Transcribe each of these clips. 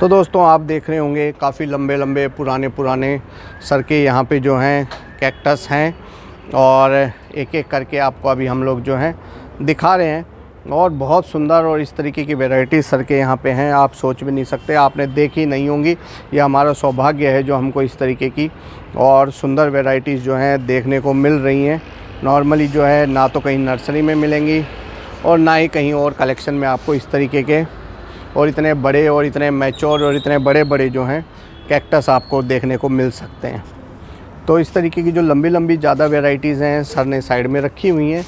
तो दोस्तों आप देख रहे होंगे काफ़ी लंबे लंबे पुराने सर के यहाँ पे जो हैं कैक्टस हैं और एक एक करके आपको अभी हम लोग जो हैं दिखा रहे हैं। और बहुत सुंदर और इस तरीके की वैरायटी सर के यहाँ पे हैं, आप सोच भी नहीं सकते, आपने देखी नहीं होंगी। ये हमारा सौभाग्य है जो हमको इस तरीके की और सुंदर वैरायटीज़ जो हैं देखने को मिल रही हैं। नॉर्मली जो है ना तो कहीं नर्सरी में मिलेंगी और ना ही कहीं और कलेक्शन में आपको इस तरीके के और इतने बड़े और इतने मैच्योर और इतने बड़े बड़े जो हैं कैक्टस आपको देखने को मिल सकते हैं। तो इस तरीके की जो लंबी लंबी ज़्यादा वैरायटीज़ हैं सर ने साइड में रखी हुई हैं।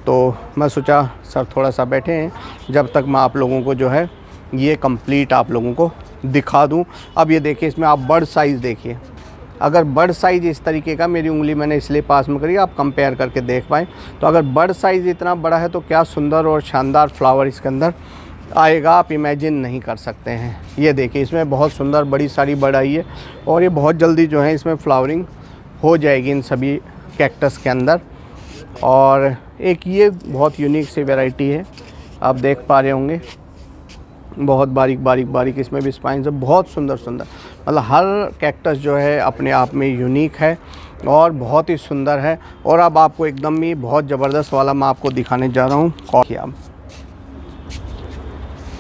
तो मैं सोचा सर थोड़ा सा बैठे हैं जब तक मैं आप लोगों को जो है ये कंप्लीट आप लोगों को दिखा दूं। अब ये देखिए, इसमें आप बर्ड साइज़ देखिए। अगर बर्ड साइज़ इस तरीके का, मेरी उंगली मैंने इसलिए पास में करी आप कंपेयर करके देख पाएँ, तो अगर बर्ड साइज़ इतना बड़ा है तो क्या सुंदर और शानदार फ्लावर इसके अंदर आएगा, आप इमेजिन नहीं कर सकते हैं। ये देखिए, इसमें बहुत सुंदर बड़ी सारी बर्ड आई है और ये बहुत जल्दी जो है इसमें फ्लावरिंग हो जाएगी इन सभी कैक्टस के अंदर। और एक ये बहुत यूनिक सी वैरायटी है, आप देख पा रहे होंगे, बहुत बारीक बारीक बारीक इसमें भी स्पाइन्स है, बहुत सुंदर सुंदर। मतलब हर कैक्टस जो है अपने आप में यूनिक है और बहुत ही सुंदर है। और अब आपको एकदम ही बहुत ज़बरदस्त वाला मैं आपको दिखाने जा रहा हूँ। और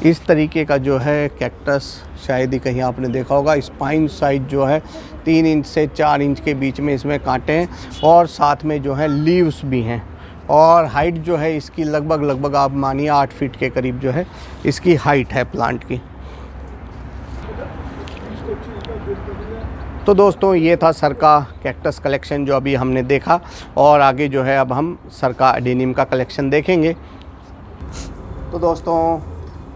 इस तरीके का जो है कैक्टस शायद ही कहीं आपने देखा होगा। स्पाइन साइज जो है 3 इंच से 4 इंच के बीच में इसमें कांटे हैं और साथ में जो है लीव्स भी हैं। और हाइट जो है इसकी लगभग आप मानिए 8 फीट के करीब जो है इसकी हाइट है प्लांट की। तो दोस्तों ये था सर का कैक्टस कलेक्शन जो अभी हमने देखा, और आगे जो है अब हम सर का एडेनियम का कलेक्शन देखेंगे। तो दोस्तों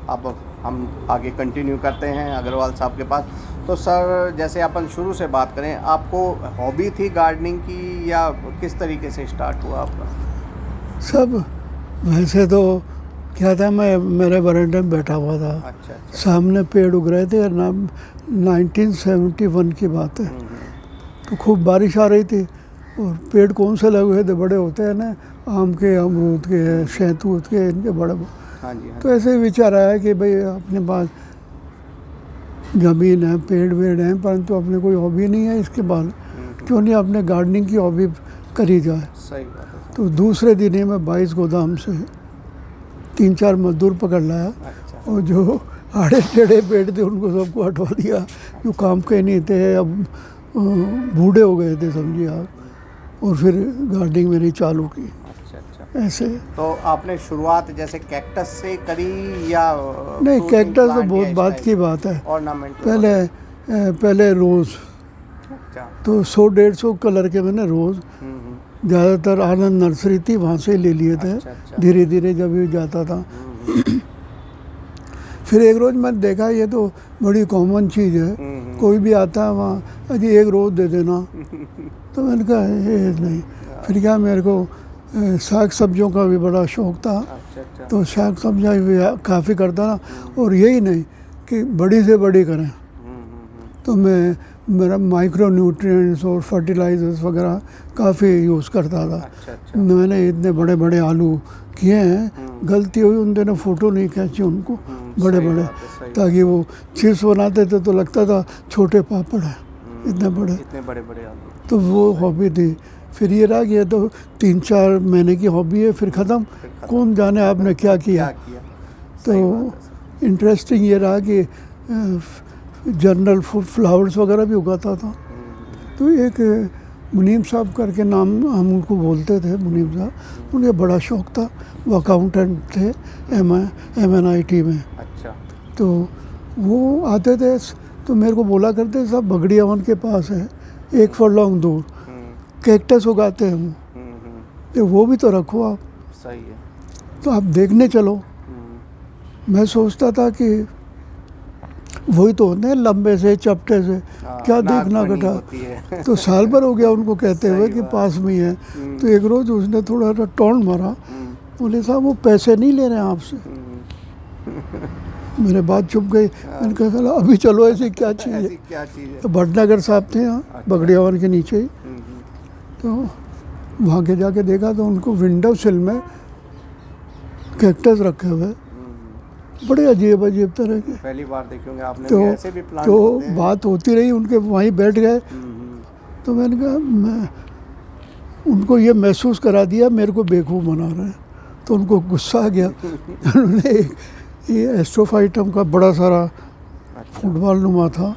अब हम आगे कंटिन्यू करते हैं अग्रवाल साहब के पास। तो सर जैसे अपन शुरू से बात करें, आपको हॉबी थी गार्डनिंग की या किस तरीके से स्टार्ट हुआ आपका? सब वैसे तो क्या था, मैं मेरे बरामदे में बैठा हुआ था। अच्छा। सामने पेड़ उग रहे थे ना, 1971 की बात है। तो खूब बारिश आ रही थी और पेड़ कौन से लगे हुए थे, बड़े होते हैं ना, आम के, अमरूद के, शहतूत के, इनके बड़े। हाँ जी। तो ऐसे ही विचार आया कि भाई अपने पास ज़मीन है, पेड़ वेड़ हैं, परंतु अपने कोई हॉबी नहीं है, इसके बाद क्यों नहीं अपने गार्डनिंग की हॉबी करी जाए। सही बात है। तो दूसरे दिन ही मैं 22 गोदाम से 3-4 मजदूर पकड़ लाया। अच्छा। और जो आड़े टेढ़े पेड़ थे उनको सबको हटवा दिया, जो काम के नहीं थे, अब बूढ़े हो गए थे समझिए आप। और फिर गार्डनिंग मेरी चालू की। अच्छा। ऐसे तो आपने शुरुआत जैसे कैक्टस से करी या? नहीं, कैक्टस तो बहुत बात की बात है। ऑर्नामेंट पहले रोज़। अच्छा। तो 100-150 कलर के मैंने रोज़, ज़्यादातर आनंद नर्सरी थी, वहाँ से ले लिए थे। अच्छा। धीरे धीरे जब भी जाता था। फिर एक रोज़ मैंने देखा ये तो बड़ी कॉमन चीज़ है, कोई भी आता है वहाँ, अजी एक रोज़ दे देना। तो मैंने कहा ये नहीं। फिर क्या, मेरे को साग सब्जियों का भी बड़ा शौक़ था। अच्छा। तो साग सब्जियाँ भी काफ़ी करता ना, और यही नहीं कि बड़ी से बड़ी करें। तो मेरा माइक्रो न्यूट्रिएंट्स और फर्टिलाइजर्स वगैरह काफ़ी यूज़ करता था। अच्छा। मैंने इतने बड़े बड़े आलू किए हैं, गलती हुई उन दिनों फ़ोटो नहीं खींची उनको, बड़े बड़े, ताकि वो चिप्स बनाते थे तो लगता था छोटे पापड़ हैं, इतने बड़े आलू। तो वो हॉबी थी। फिर ये रहा कि ये तो 3-4 महीने की हॉबी है, फिर ख़त्म, कौन जाने आपने क्या किया। तो इंटरेस्टिंग ये रहा कि जनरल फ्लावर्स वगैरह भी उगाता था। तो एक मुनीम साहब करके नाम हम उनको बोलते थे, मुनीम साहब, उन्हें बड़ा शौक़ था, वो अकाउंटेंट थे MNIT में। अच्छा। तो वो आते थे तो मेरे को बोला करते, सब बगड़िया वन के पास है, 1 फरलॉन्ग दूर कैक्टस उगाते हैं वो, तो वो भी तो रखो आप। सही है। तो आप देखने चलो। मैं सोचता था कि वही तो होते हैं लंबे से चपटे से, क्या देखना कटा। तो साल भर हो गया उनको कहते हुए कि पास में ही है। तो एक रोज़ उसने थोड़ा सा टोन मारा, बोले साहब वो पैसे नहीं ले रहे हैं आपसे। मेरे बात चुप गई। मैंने कहा चलो अभी चलो, ऐसी क्या चीज़ है। तो भटनागर साहब थे यहाँ बगड़िया वन के नीचे ही। तो वहाँ के जाके देखा तो उनको विंडो सिल में कैक्टस रखे हुए। बड़े अजीब अजीब तरह के। पहली बार देखे होंगे आपने तो भी ऐसे भी प्लांट तो होते हैं। बात होती रही, उनके वहीं बैठ गए। हम्म। तो मैंने कहा मैं उनको ये महसूस करा दिया मेरे को बेवकूफ़ बना रहे हैं। तो उनको गुस्सा आ गया। उन्होंने ये एस्ट्रोफाइटम का बड़ा सारा अच्छा। फुटबॉल नुमा था,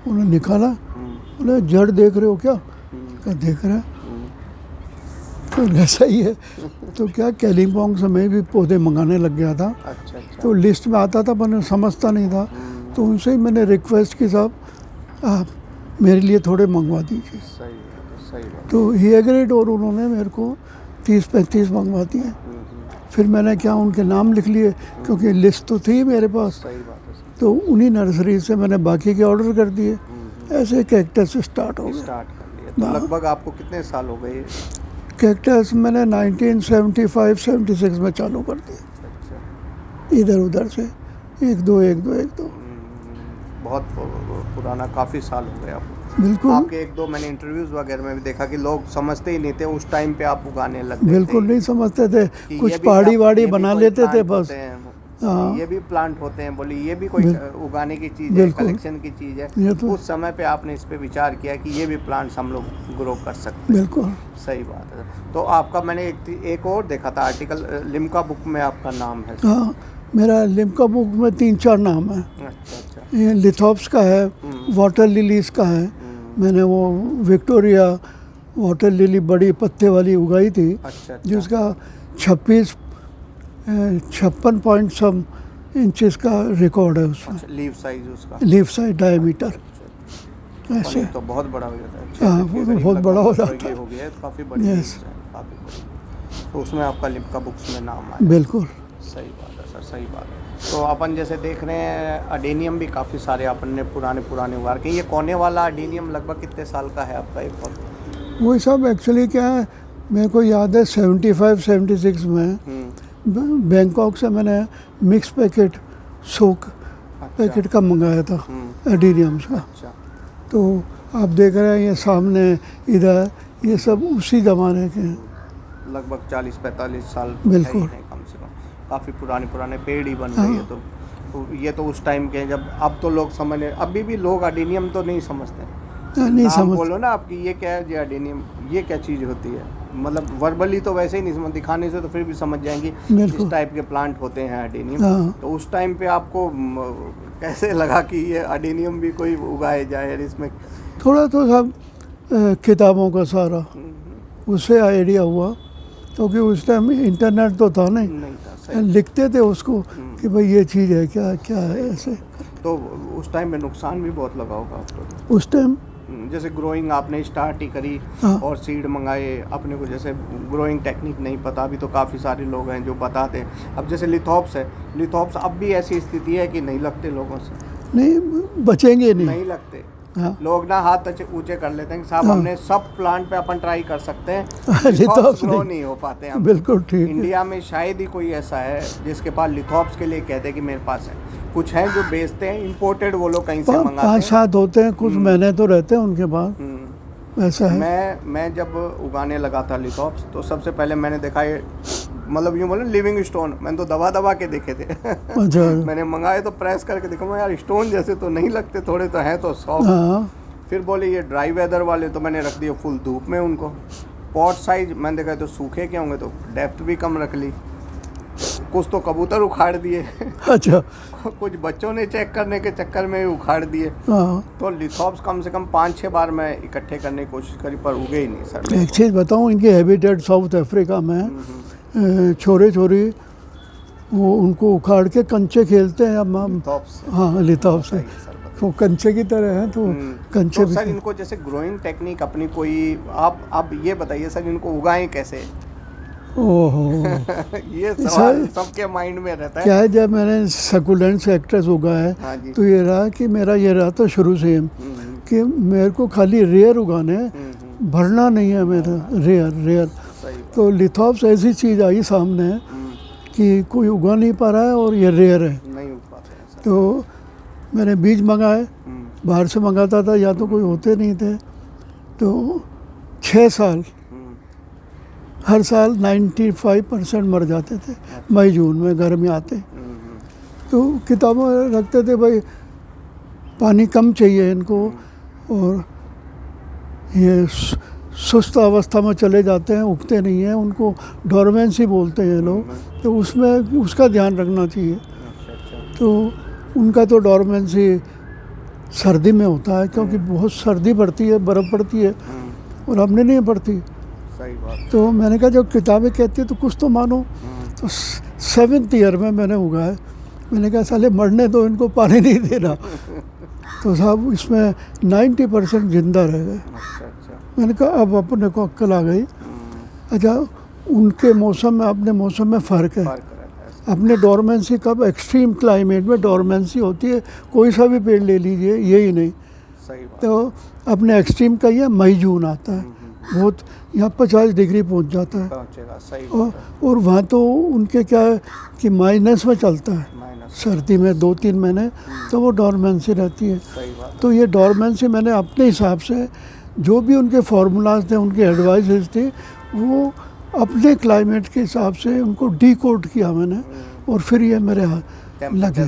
उन्होंने निकाला। बोले जड़ देख रहे हो क्या? क्या देख रहे हैं? तो ऐसा ही है। तो क्या कालिम्पोंग से मैं भी पौधे मंगाने लग गया था। अच्छा अच्छा। तो लिस्ट में आता था पर मैं समझता नहीं था। तो उनसे ही मैंने रिक्वेस्ट की, साहब आप मेरे लिए थोड़े मंगवा दीजिए। सही है, सही बात। तो ही एग्रीड और उन्होंने मेरे को 30-35 मंगवा दिए। फिर मैंने क्या उनके नाम लिख लिए, क्योंकि लिस्ट तो थी मेरे पास। सही बात है। तो उन्हीं नर्सरी से मैंने बाकी के ऑर्डर कर दिए। ऐसे कैक्टस स्टार्ट हो गया। स्टार्ट कर लिया। तो लगभग आपको कितने साल हो गए? कैक्टस मैंने 1975-76 में चालू कर दिया, अच्छा। इधर उधर से एक दो। बहुत पुराना, काफ़ी साल हो गए आपको। बिल्कुल आपके एक दो मैंने इंटरव्यूज़ वगैरह में भी देखा कि लोग समझते ही नहीं थे उस टाइम पे आप उगाने लग गए बिल्कुल थे नहीं समझते थे। कि कुछ ये भी पहाड़ी वाड़ी ये भी बना कोई लेते थे प्लांट बस। होते हैं। हाँ। ये भी प्लांट होते हैं, बोली ये भी कोई उगाने की चीज़ है, बिल्कुल। कलेक्शन की चीज़ है। ये तो उस समय पे आपने इस पे विचार किया कि ये भी प्लांट्स हम लोग ग्रो कर सकते हैं। बिल्कुल। सही बात है। तो आपका मैंने एक और देखा था आर्टिकल, लिम्का बुक में आपका नाम है। हाँ, मेरा लिम्का बुक में 3-4 नाम है। अच्छा अच्छा। ये लिथोप्स का है, वाटर लिलीज का है। मैंने वो विक्टोरिया वाटर लिली बड़ी पत्ते वाली उगाई थी। अच्छा। जिसका 56 पॉइंट सम इंचेस का रिकॉर्ड है उसमें। अच्छा, लीव साइज उसका, लीफ साइड डायमीटर ऐसे। तो बहुत बड़ा हो जाता है। हाँ, वो तो बहुत बड़ा हो जाता है। हो गया है, तो काफ़ी बड़ी Yes. है, काफ़ी बड़ी। तो उसमें आपका लिम्का बुक्स में नाम आया। बिल्कुल। सही बात है सर, सही बात है। तो अपन जैसे देख रहे हैं अडेनियम भी काफ़ी सारे अपन ने पुराने उगार के। ये कोने वाला अडेनियम लगभग कितने साल का है आपका? एक और वही सब एक्चुअली क्या है, मेरे को याद है 75-76 में बैंकॉक से मैंने मिक्स पैकेट सोक पैकेट का मंगाया था एडीनियम्स का। अच्छा। तो आप देख रहे हैं ये सामने इधर, ये सब उसी ज़माने के हैं। लगभग 40-45 साल बिल्कुल। है कम से कम। काफ़ी पुराने पेड़ ही बन गए हैं। तो ये तो उस टाइम के हैं जब, अब तो लोग समझ, अभी भी लोग अडेनियम तो नहीं समझते। नहीं नाम समझ। बोलो ना आपकी, ये क्या है, ये अडेनियम, ये क्या चीज़ होती है। मतलब वर्बली तो वैसे ही नहीं समझ, दिखाने से तो फिर भी समझ जाएंगी बिल्कुल। इस टाइप के प्लांट होते हैं अडेनियम। हाँ। तो उस टाइम पे आपको कैसे लगा कि ये अडेनियम भी कोई उगाए जाए? इसमें थोड़ा तो सब किताबों का सारा उससे आइडिया हुआ, क्योंकि उस टाइम इंटरनेट तो था नहीं। नहीं था। सही। लिखते थे उसको कि भाई ये चीज़ है, क्या क्या है ऐसे। तो उस टाइम में नुकसान भी बहुत लगा होगा आपको? उस टाइम जैसे ग्रोइंग आपने स्टार्ट ही करी हाँ। और सीड मंगाए, अपने को जैसे ग्रोइंग टेक्निक नहीं पता, अभी तो काफ़ी सारे लोग हैं जो बताते हैं। अब जैसे लिथोप्स है, लिथोप्स अब भी ऐसी स्थिति है कि नहीं लगते लोगों से? नहीं बचेंगे नहीं। नहीं लगते। हाँ। लोग ना हाथ ऊंचे कर लेते हैं कि साहब हाँ। हमने सब प्लांट पे अपन ट्राई कर सकते हैं, लिथोप्स लिथोप्स ग्रो नहीं। नहीं हो पाते हैं। बिल्कुल ठीक है। इंडिया में शायद ही कोई ऐसा है जिसके पास लिथोप्स के लिए कहते हैं कि मेरे पास है। कुछ हैं जो बेचते हैं, इंपोर्टेड, वो लोग कहीं से मंगाते हैं। 5-7 होते हैं, कुछ महीने तो रहते हैं उनके पास। ऐसा है। मैं जब उगाने लगा था लिथोप्स, तो सबसे पहले मैंने देखा ये, मतलब यूँ बोले लिविंग स्टोन, मैंने तो दबा के देखे थे। अच्छा। मैंने मंगाए तो प्रेस करके देखा, मैं यार स्टोन जैसे तो नहीं लगते, थोड़े तो हैं तो सॉफ्ट। हाँ। फिर बोले ये ड्राई वेदर वाले, तो मैंने रख दिए फुल धूप में उनको। पॉट साइज मैंने देखा तो सूखे के होंगे, तो डेप्थ भी कम रख ली। कुछ तो कबूतर उखाड़ दिए। अच्छा। कुछ बच्चों ने चेक करने के चक्कर में उखाड़ दिए। हाँ। तो लिथोप्स कम से कम 5-6 बार मैं इकट्ठे करने की कोशिश करी, पर उगे ही नहीं सर। एक चीज़ बताऊँ, इनके हैबिटेट साउथ अफ्रीका में छोरे छोरी वो उनको उखाड़ के कंचे खेलते हैं। अब लिथोप्स। हाँ, लिथोप्स से वो कंचे की तरह है, तो कंचे तो भी। सर इनको जैसे ग्रोइंग टेक्निक अपनी कोई आप ये बताइए सर, इनको उगाएं कैसे? ओहो। ये सवाल सबके माइंड में रहता है। क्या है, जब मैंने सकुलेंट्स एक्ट्रेस उगाए हाँ जी। तो ये रहा कि मेरा ये रहा था शुरू से कि मेरे को खाली रेयर उगाने, भरना नहीं है मेरा, रेयर। सही बात। तो लिथोप्स ऐसी चीज़ आई सामने कि कोई उगा नहीं पा रहा है और ये रेयर है। नहीं उग पाते हैं सर। तो मैंने बीज मंगाए, बाहर से मंगाता था, या तो कोई होते नहीं थे। तो 6 साल हर साल 95% मर जाते थे। मई जून में गर्मी आते। तो किताबों में रखते थे भाई पानी कम चाहिए इनको, और ये सुस्त अवस्था में चले जाते हैं, उगते नहीं हैं, उनको डोरमेंसी बोलते हैं लोग, तो उसमें उसका ध्यान रखना चाहिए। तो उनका तो डोरमेंसी सर्दी में होता है, क्योंकि बहुत सर्दी पड़ती है, बर्फ़ पड़ती है, और हमने नहीं पड़ती। सही बात। तो मैंने कहा जब किताबें कहती है तो कुछ तो मानो। तो 7th ईयर में मैंने उगाए। मैंने कहा साले मरने दो, इनको पानी नहीं देना। तो साहब इसमें 90% जिंदा रह गए। मैंने कहा अब अपने को अक्ल आ गई। अच्छा, उनके मौसम में अपने मौसम में फ़र्क है। अपने डोरमेंसी कब, एक्सट्रीम क्लाइमेट में डोरमेंसी होती है, कोई सा भी पेड़ ले लीजिए, यही नहीं। सही बात। तो अपने एक्सट्रीम का ये मई जून आता है, बहुत यहाँ 50 डिग्री पहुँच जाता है। सही और वहाँ तो उनके क्या है कि माइनस में चलता है, सर्दी में 2-3 महीने, तो वो डोरमेंसी रहती है। तो ये डोरमेंसी मैंने अपने हिसाब से जो भी उनके फार्मूलाज थे, उनके एडवाइसेस थे, वो अपने क्लाइमेट के हिसाब से उनको डिकोड किया मैंने, और फिर ये मेरे लगे।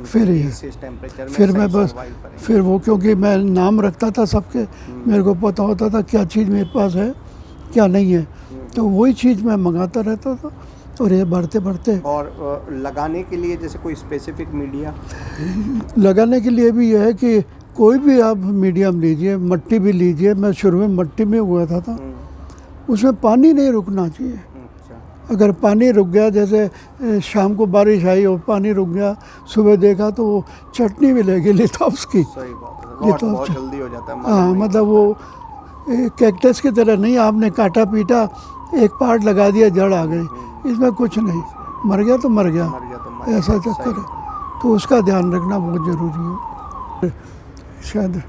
फिर मैं बस फिर वो, क्योंकि मैं नाम रखता था सबके, मेरे को पता होता था क्या चीज़ मेरे पास है क्या नहीं है, तो वही चीज़ मैं मंगाता रहता था। और ये बढ़ते बढ़ते और लगाने के लिए जैसे कोई स्पेसिफिक मीडिया लगाने के लिए भी यह है कि कोई भी आप मीडियम लीजिए, मट्टी भी लीजिए। मैं शुरू में मट्टी में हुआ था, उसमें पानी नहीं रुकना चाहिए। अगर पानी रुक गया, जैसे शाम को बारिश आई और पानी रुक गया, सुबह देखा तो वो चटनी भी लगी लिथॉप्स की। बहुत जल्दी हो जाता है। हाँ, मतलब वो कैक्टस की तरह नहीं, आपने काटा पीटा, एक पार्ट लगा दिया, जड़ आ गई, इसमें कुछ नहीं, मर गया तो मर गया, ऐसा चक्कर है। तो उसका ध्यान रखना बहुत ज़रूरी है। शायद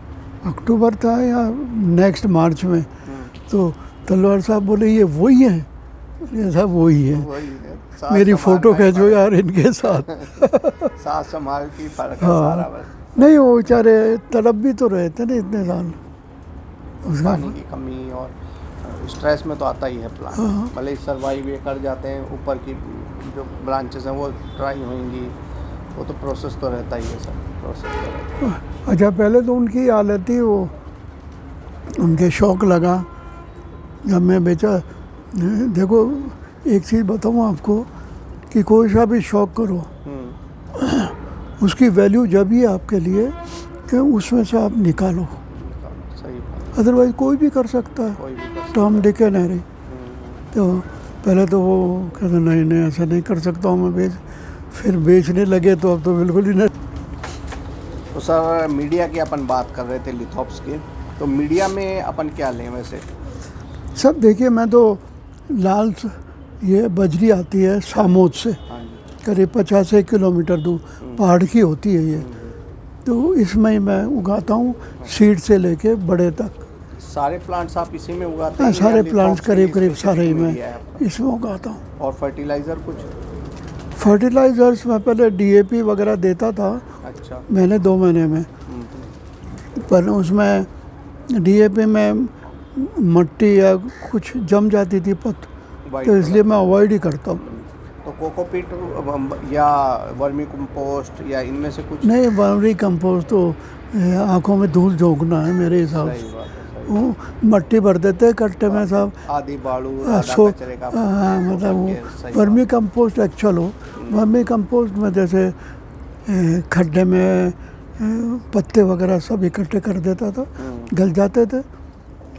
अक्टूबर था या नेक्स्ट मार्च में, तो तलवार साहब बोले ये वही है, ये साहब वही है, मेरी फ़ोटो खींचो यार इनके साथ। साथ संभाल की फर्क है हाँ, सारा बस। नहीं वो बेचारे तड़प भी तो रहे थे ना इतने साल, पानी की कमी और स्ट्रेस में तो आता ही है प्लांट। भले ही सर्वाइव ये कर जाते हैं, ऊपर की जो ब्रांचेस हैं वो ड्राई होंगी, वो तो प्रोसेस तो रहता ही है, सब प्रोसेस तो रहता है। अच्छा, पहले तो उनकी हालत थी, वो उनके शौक लगा जब मैं बेचा। देखो एक चीज़ बताऊँ आपको कि कोई सा भी शौक करो, उसकी वैल्यू जब ही आपके लिए कि उसमें से आप निकालो, अदरवाइज कोई भी कर सकता है। Tom Dick and Harry. तो पहले तो वो कहते नहीं ऐसा नहीं कर सकता हूँ मैं, फिर बेचने लगे तो अब तो बिल्कुल ही नहीं। तो सर मीडिया की अपन बात कर रहे थे लिथॉप्स की, तो मीडिया में अपन क्या लें वैसे? सब देखिए, मैं तो लाल ये बजरी आती है सामोद से, करीब 50 किलोमीटर दूर, पहाड़ की होती है ये। तो इसमें मैं उगाता हूँ, सीड से लेके बड़े तक। सारे प्लांट्स आप इसी में उगाते हैं? सारे प्लांट्स करीब सारे ही मैं इसमें उगाता हूँ। और फर्टिलाइज़र कुछ? फर्टिलाइज़र्स मैं पहले DAP वगैरह देता था। अच्छा। मैंने 2 महीने में, पर उसमें DAP में मट्टी या कुछ जम जाती थी पत्त, तो इसलिए मैं अवॉइड ही करता हूँ। तो कोकोपीट या वर्मी कंपोस्ट या इनमें से कुछ? नहीं, वर्मी कंपोस्ट तो आँखों में धूल झोंकना है मेरे हिसाब से। वो मट्टी भर देते हैं कट्टे में साहब, आधी बालू कचरे का। हाँ, मतलब वो वर्मी कंपोस्ट एक्चुअल हो। वर्मी कंपोस्ट में जैसे खड्डे में पत्ते वगैरह सब इकट्ठे कर देता था, गल जाते थे।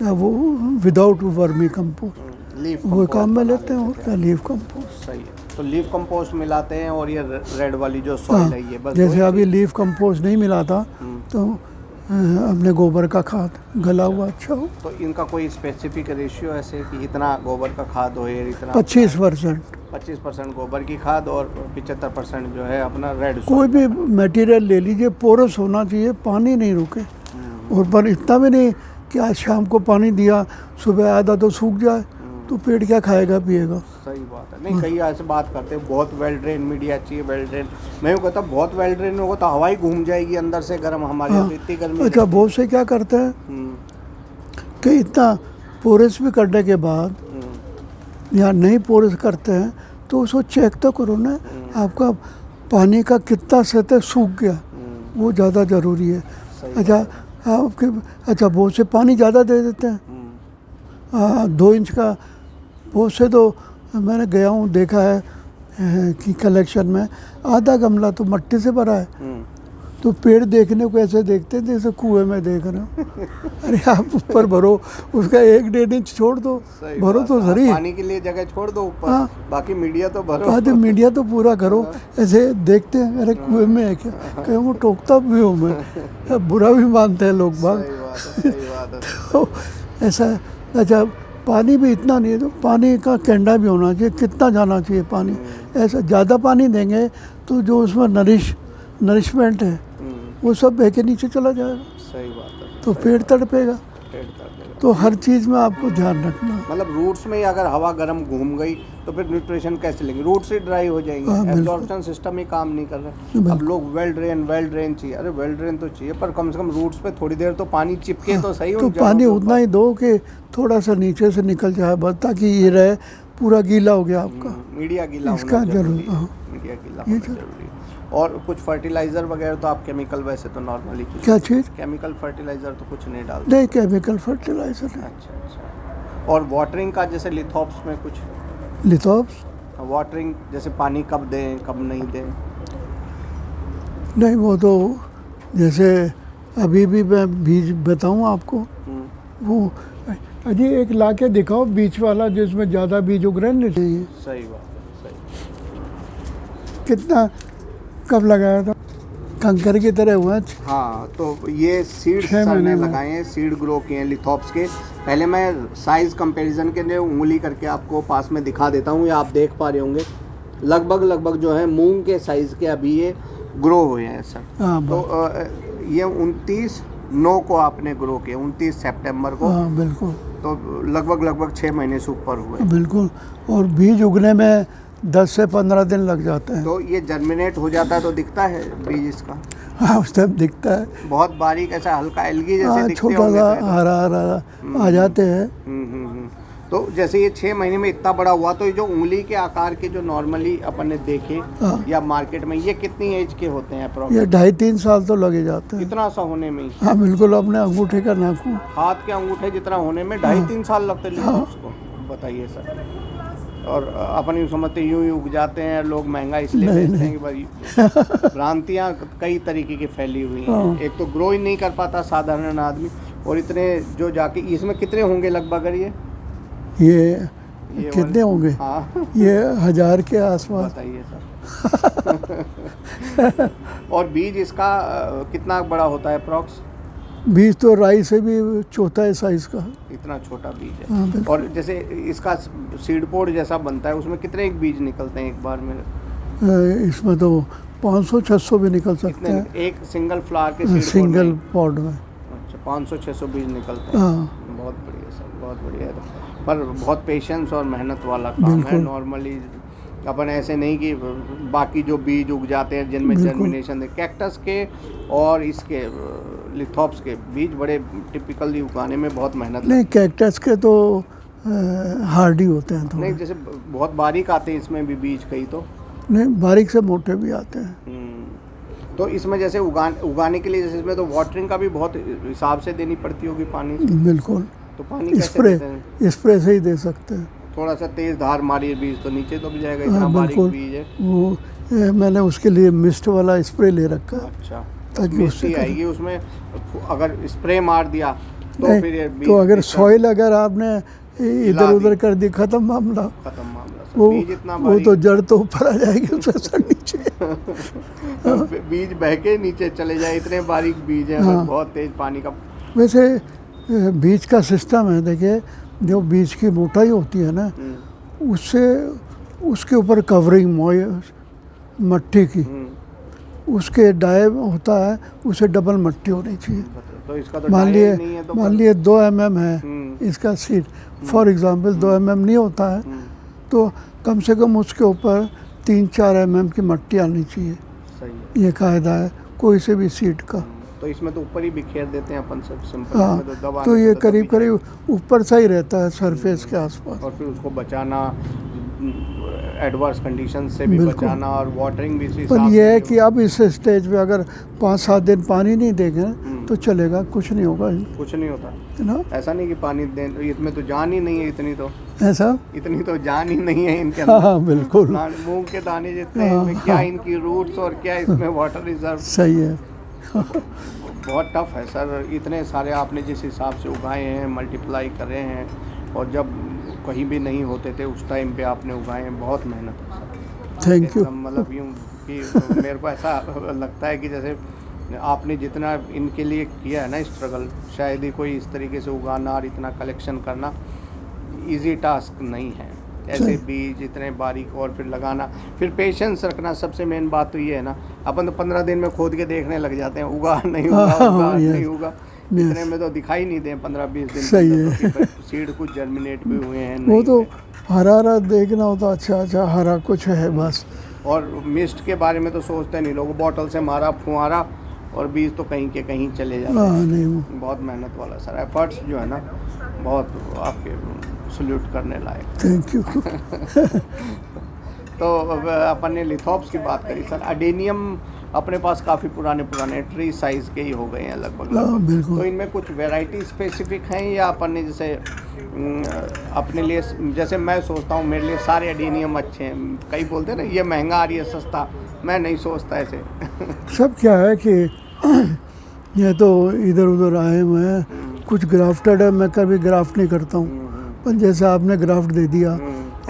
वो विदाउट वर्मी कंपोस्ट वो काम में लेते हैं, और लीफ कंपोस्ट। सही है। तो लीफ कंपोस्ट मिलाते हैं, और ये रेड वाली जो सॉइल है ये बस। जैसे अभी लीफ कंपोस्ट नहीं मिला था, तो अपने गोबर का खाद गला हुआ अच्छा हो। तो इनका कोई स्पेसिफिक रेशियो ऐसे कि इतना गोबर का खाद हो, या इतना? 25% गोबर की खाद और 75% जो है अपना रेड। कोई भी मटेरियल ले लीजिए, पोरस होना चाहिए, पानी नहीं रुके, और पर इतना भी नहीं कि आज शाम को पानी दिया, सुबह आधा तो सूख जाए, तो पेड़ क्या खाएगा पिएगा। सही बात है। नहीं, कई ऐसे बात करते हैं बहुत वेल ड्रेन मीडिया चाहिए, वेल ड्रेन। मैं यूँ कहता बहुत वेल ड्रेन होगा तो हवा ही घूम जाएगी अंदर से, गर्म हमारे यहाँ इतनी गर्मी। अच्छा, बहुत से क्या करते हैं कि इतना पोरस भी करने के बाद या नहीं पोरस करते हैं, तो उसको चेक तो करो ना, आपका पानी का कितना सतह सूख गया वो ज़्यादा ज़रूरी है। अच्छा आपके अच्छा बहुत से पानी ज़्यादा दे देते हैं। 2 इंच का बहुत से तो मैंने गया हूँ देखा है कि कलेक्शन में आधा गमला तो मट्टी से भरा है। तो पेड़ देखने को ऐसे देखते हैं जैसे कुएं में देख रहे हो। अरे आप ऊपर भरो, उसका 1-1.5 इंच छोड़ दो, भरो तो सही। पानी के लिए जगह छोड़ दो ऊपर, बाकी मीडिया तो भरो। बाकी मीडिया तो पूरा करो। ऐसे देखते हैं अरे कुएं में है क्या, कहीं वो टोकता भी हूँ मैं, बुरा भी मानते हैं लोग बाग। तो ऐसा अच्छा पानी भी इतना नहीं है, तो पानी का कैंडा भी होना चाहिए, कितना जाना चाहिए पानी। ऐसा ज़्यादा पानी देंगे तो जो उसमें नरिशमेंट है वो सब बह के नीचे चला जाएगा। सही बात है। तो पेड़ तड़पेगा। तो हर चीज़ में आपको ध्यान रखना। मतलब रूट्स में ही अगर हवा गर्म घूम गई तो फिर न्यूट्रिशन कैसे लेंगे, रूट्स ही ड्राई हो जाएंगे। एब्जॉर्प्शन सिस्टम ही काम नहीं कर रहा। अब लोग वेल ड्रेन चाहिए। अरे वेल ड्रेन तो चाहिए पर कम से कम रूट्स पे थोड़ी देर तो पानी चिपके तो सही। तो पानी उतना ही दो कि थोड़ा सा नीचे से निकल जाए बस, ताकि ये रहे पूरा गीला हो गया आपका। मीडिया गीला इसका जरूरी। मीडिया गीला होना जरूरी। और कुछ फर्टिलाइजर वगैरह तो आप केमिकल वैसे तो नॉर्मली क्या चीज़? केमिकल फर्टिलाइजर तो कुछ नहीं डालते? नहीं केमिकल फर्टिलाइजर नहीं। अच्छा। और वाटरिंग का जैसे लिथोप्स में कुछ? लिथोप्स वाटरिंग जैसे पानी कब दें कब नहीं दें? नहीं वो तो जैसे अभी भी मैं बीज बताऊँ आपको, वो अजी एक ला के दिखाओ बीच वाला जिसमें ज़्यादा बीज उग रहे नहीं चाहिए। सही बात है। सही। कितना कब लगाया था? कंकर की तरह हुआ। हाँ तो ये सीड सर ने लगाए हैं, सीड ग्रो किए हैं लिथोप्स के। पहले मैं साइज़ कंपैरिजन के लिए उंगली करके आपको पास में दिखा देता हूँ, ये आप देख पा रहे होंगे। लगभग जो है मूंग के साइज़ के अभी ये ग्रो हुए हैं सर। तो ये 29/9 को आपने ग्रो किया, 29 सितंबर को। हाँ बिल्कुल। तो लगभग 6 महीने से ऊपर हुए। बिल्कुल। और बीज उगने में 10 से 15 दिन लग जाते हैं। तो ये जर्मिनेट हो जाता है तो दिखता है बीज इसका? हाँ उस टाइम दिखता है बहुत बारीक ऐसा हल्का एल्गी जैसे दिखते छोटा सा हरा आ जाते हैं। तो जैसे ये 6 महीने में इतना बड़ा हुआ, तो ये जो उंगली के आकार के जो नॉर्मली अपन ने देखे या मार्केट में, ये कितनी एज के होते हैं अप्रॉक्स? ये 2.5-3 साल तो लगे जाते हैं। इतना सा होने में ही? हाँ बिल्कुल। अपने अंगूठे का नाखून, हाथ के अंगूठे जितना होने में 2.5-3 साल लगते हैं उसको? बताइए सर। और अपन यूँ समझते यूँ ही उग जाते हैं लोग, महंगा इसलिए बेचते हैं कि भाई भ्रांतियाँ कई तरीके की फैली हुई हैं। एक तो ग्रो ही नहीं कर पाता साधारण आदमी, और इतने जो जाके इसमें कितने होंगे लगभग? ये कितने होंगे? हाँ ये 1000 के आसपास। बताइए सर। और बीज इसका कितना बड़ा होता है अप्रॉक्स? बीज तो राई से भी चौथा साइज का। इतना छोटा बीज है। हाँ, और जैसे इसका सीड पोड जैसा बनता है, उसमें कितने एक बीज निकलते हैं एक बार में? इसमें तो 500-600 भी निकल सकते हैं एक सिंगल फ्लावर के सिंगल पॉड में। अच्छा 500-600 बीज निकलते हैं। हाँ बहुत बढ़िया सर, बहुत बढ़िया है। पर बहुत पेशेंस और मेहनत वाला काम है। नॉर्मली अपन ऐसे नहीं कि बाकी जो बीज उग जाते हैं जिनमें जर्मिनेशन है, कैक्टस के और इसके लिथोप्स के बीज बड़े टिपिकली उगाने में बहुत मेहनत नहीं। कैक्टस के तो हार्डी होते हैं थोड़े। नहीं जैसे बहुत बारीक आते हैं इसमें भी बीज कई तो? नहीं बारीक से मोटे भी आते हैं। तो इसमें जैसे उगाने के लिए जैसे इसमें तो वाटरिंग का भी बहुत हिसाब से देनी पड़ती होगी पानी? बिल्कुल। तो पानी कैसे देते हैं? स्प्रे से ही दे सकते हैं। थोड़ा सा तेज धार मारिए बीज तो नीचे तो भी जाएगा, इतना बारीक बीज है। वो मैंने उसके लिए मिस्ट वाला स्प्रे ले रखा है। अच्छा ताकि उससे आएगी उसमें, अगर स्प्रे मार दिया तो फिर ये बीज तो अगर सॉइल अगर आपने इधर उधर कर दी खत्म मामला। वो तो जड़ तो ऊपर आ जाएगी उससे नीचे। बीज बह के नीचे चले जाए, इतने बारीक बीज है। हाँ। बहुत तेज पानी का। वैसे बीज का सिस्टम है, देखिए जो बीज की मोटाई होती है ना, उससे उसके ऊपर कवरिंग मट्टी की, उसके डाई होता है, उसे डबल मट्टी होनी चाहिए। तो इसका तो मान लिए 2 mm है इसका सीड, फॉर एग्जांपल 2 mm नहीं होता है, तो कम से कम उसके ऊपर 3-4 mm की मट्टी आनी चाहिए। सही। ये कायदा है कोई से भी सीड का। तो इसमें तो ऊपर ही बिखेर देते हैं अपन सब सिंपल। हाँ तो ये करीब ऊपर सा ही रहता है सरफेस के आसपास। और फिर उसको बचाना एडवर्स कंडीशन से भी बिल्कुल। बचाना और वाटरिंग भी इसी पर हिसाब यह से है कि अब इस स्टेज पे अगर 5-7 दिन पानी नहीं देंगे तो चलेगा, कुछ नहीं होगा, कुछ नहीं होता। है ना। ऐसा नहीं कि पानी दें, इसमें तो जान ही नहीं है, ऐसा इतनी तो जान ही नहीं है इनके हाँ अंदर। हाँ बिल्कुल मूंग के दाने जितने हैं, इनमें क्या इनकी रूट्स और क्या इसमें वाटर रिजर्व। सही है। बहुत टफ है सर, इतने सारे आपने जिस हिसाब से उगाए हैं, मल्टीप्लाई कर रहे हैं, और जब कहीं भी नहीं होते थे उस टाइम पे आपने उगाए हैं, बहुत मेहनत है सर। Thank you. एकदम मतलब यूँ कि मेरे को ऐसा लगता है कि जैसे आपने जितना इनके लिए किया है ना स्ट्रगल, शायद ही कोई इस तरीके से उगाना और इतना कलेक्शन करना इजी टास्क नहीं है। ऐसे बीज इतने बारीक और फिर लगाना, फिर पेशेंस रखना, सबसे मेन बात तो ये है ना। अपन तो 15 दिन में खोद के देखने लग जाते हैं, उगा नहीं उगा, उगा नहीं उगा, इतने में तो दिखाई नहीं दे 15-20 दिन सही है। सीड कुछ जर्मिनेट भी हुए हैं, वो नहीं तो हुए। हरा हरा देखना होता, अच्छा अच्छा हरा कुछ है बस। और मिस्ट के बारे में तो सोचते नहीं लोग, बॉटल से मारा फुहारा और बीज तो कहीं के कहीं चले जाते हाँ हैं। नहीं वो बहुत मेहनत वाला सर, एफर्ट्स जो है ना बहुत आपके सल्यूट करने लायक। Thank you. तो अब अपन ने लिथोप्स की बात करी सर, अडेनियम अपने पास काफ़ी पुराने ट्री साइज़ के ही हो गए हैं लगभग हाँ लगभग। बिल्कुल। तो इनमें कुछ वैरायटी स्पेसिफिक हैं, या अपन ने जैसे अपने लिए, जैसे मैं सोचता हूँ मेरे लिए सारे अडेनियम अच्छे हैं, कई बोलते हैं ना ये महंगा और ये सस्ता, मैं नहीं सोचता ऐसे। सब क्या है कि ये तो इधर उधर आए हुए हैं, कुछ ग्राफ्टेड है, मैं कभी ग्राफ्ट नहीं करता हूँ, पर जैसे आपने ग्राफ्ट दे दिया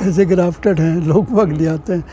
ऐसे ग्राफ्टेड हैं, लोग भाग ले आते हैं।